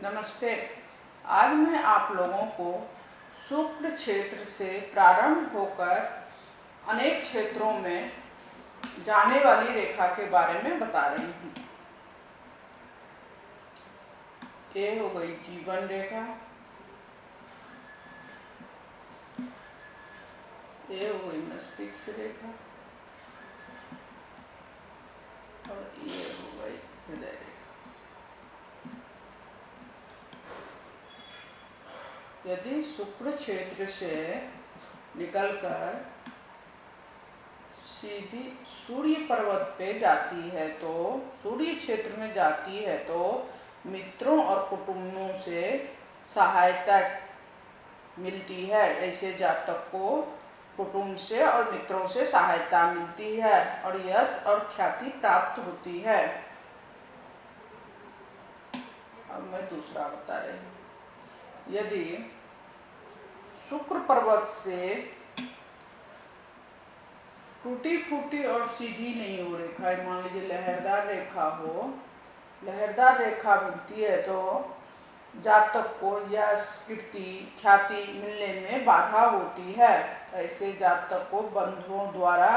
नमस्ते। आज मैं आप लोगों को शुक्र क्षेत्र से प्रारंभ होकर अनेक क्षेत्रों में जाने वाली रेखा के बारे में बता रही हूँ। ये हो गई जीवन रेखा, ये हो गई मस्तिष्क रेखा और ये हो गई हृदय रेखा। यदि शुक्र क्षेत्र से निकलकर सीधी सूर्य पर्वत पे जाती है तो सूर्य क्षेत्र में जाती है तो मित्रों और कुटुंबों से सहायता मिलती है। ऐसे जातक को कुटुंब से और मित्रों से सहायता मिलती है और यश और ख्याति प्राप्त होती है। अब मैं दूसरा बता रही हूँ। यदि शुक्र पर्वत से टूटी फूटी और सीधी नहीं हो रेखा, मान लीजिए लहरदार रेखा हो, लहरदार रेखा मिलती है तो जातक को यश कीर्ति ख्याति मिलने में बाधा होती है। ऐसे जातक को बंधुओं द्वारा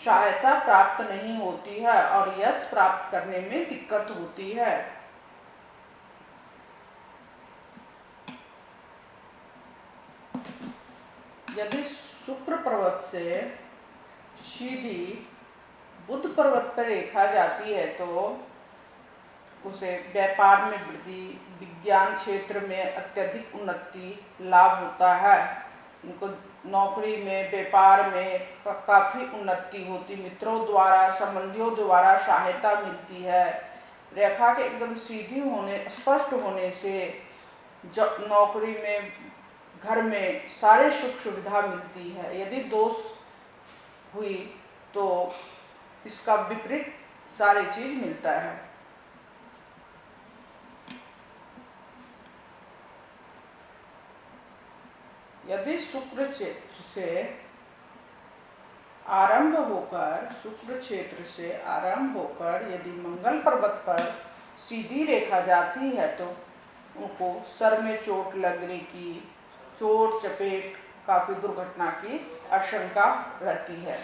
सहायता प्राप्त नहीं होती है और यश प्राप्त करने में दिक्कत होती है। यदि शुक्र पर्वत से सीधी बुध पर्वत पर रेखा जाती है तो उसे व्यापार में वृद्धि, विज्ञान क्षेत्र में अत्यधिक उन्नति लाभ होता है। उनको नौकरी में व्यापार में काफ़ी उन्नति होती, मित्रों द्वारा संबंधियों द्वारा सहायता मिलती है। रेखा के एकदम सीधी होने स्पष्ट होने से नौकरी में घर में सारे सुख सुविधा मिलती है। यदि दोष हुई तो इसका विपरीत सारी चीज मिलता है। यदि शुक्र क्षेत्र से आरंभ होकर यदि मंगल पर्वत पर सीधी रेखा जाती है तो उनको सर में चोट लगने की, चोट चपेट काफी दुर्घटना की आशंका रहती है।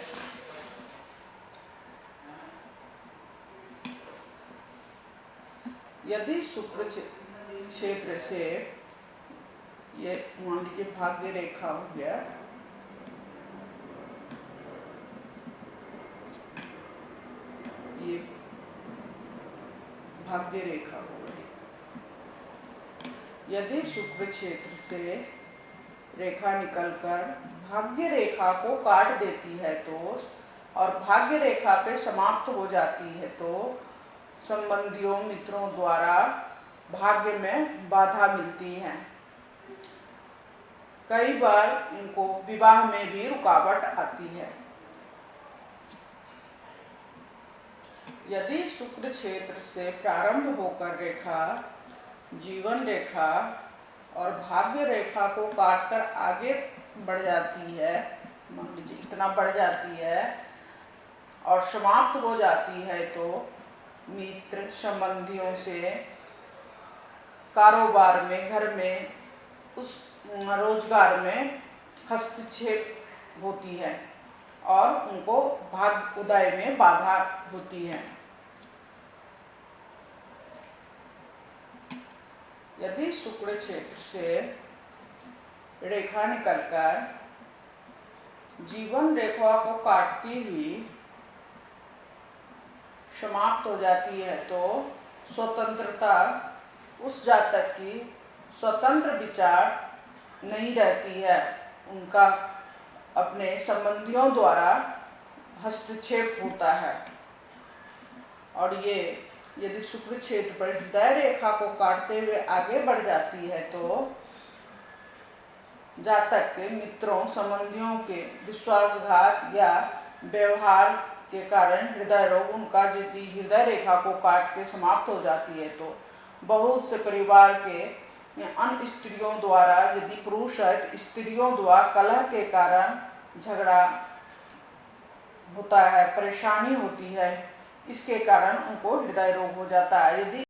यदि शुक्र क्षेत्र से ये मान लीजिए भाग्य रेखा हो गया, ये भाग्य रेखा हो गई। यदि शुक्र क्षेत्र से रेखा निकलकर भाग्य रेखा को काट देती है तो और भाग्य रेखा पे समाप्त हो जाती है तो संबंधियों मित्रों द्वारा भाग्य में बाधा मिलती है। कई बार इनको विवाह में भी रुकावट आती है। यदि शुक्र क्षेत्र से प्रारंभ होकर रेखा जीवन रेखा और भाग्य रेखा को काटकर आगे बढ़ जाती है, मान लीजिए इतना बढ़ जाती है और समाप्त हो जाती है तो मित्र संबंधियों से कारोबार में, घर में, उस रोजगार में हस्तक्षेप होती है और उनको भाग्य उदय में बाधा होती है। यदि शुक्र क्षेत्र से रेखा निकलकर जीवन रेखा को काटती हुई समाप्त हो जाती है तो स्वतंत्रता, उस जातक की स्वतंत्र विचार नहीं रहती है। उनका अपने संबंधियों द्वारा हस्तक्षेप होता है और ये यदि शुक्र क्षेत्र पर हृदय रेखा को काटते हुए आगे बढ़ जाती है तो जातक के मित्रों संबंधियों के विश्वासघात या व्यवहार के कारण हृदय रोग, उनका यदि हृदय रेखा को काट के समाप्त हो जाती है तो बहुत से परिवार के अन्य स्त्रियों द्वारा, यदि पुरुष है तो स्त्रियों द्वारा कलह के कारण झगड़ा होता है, परेशानी होती है। इसके कारण उनको हृदय रोग हो जाता है। यदि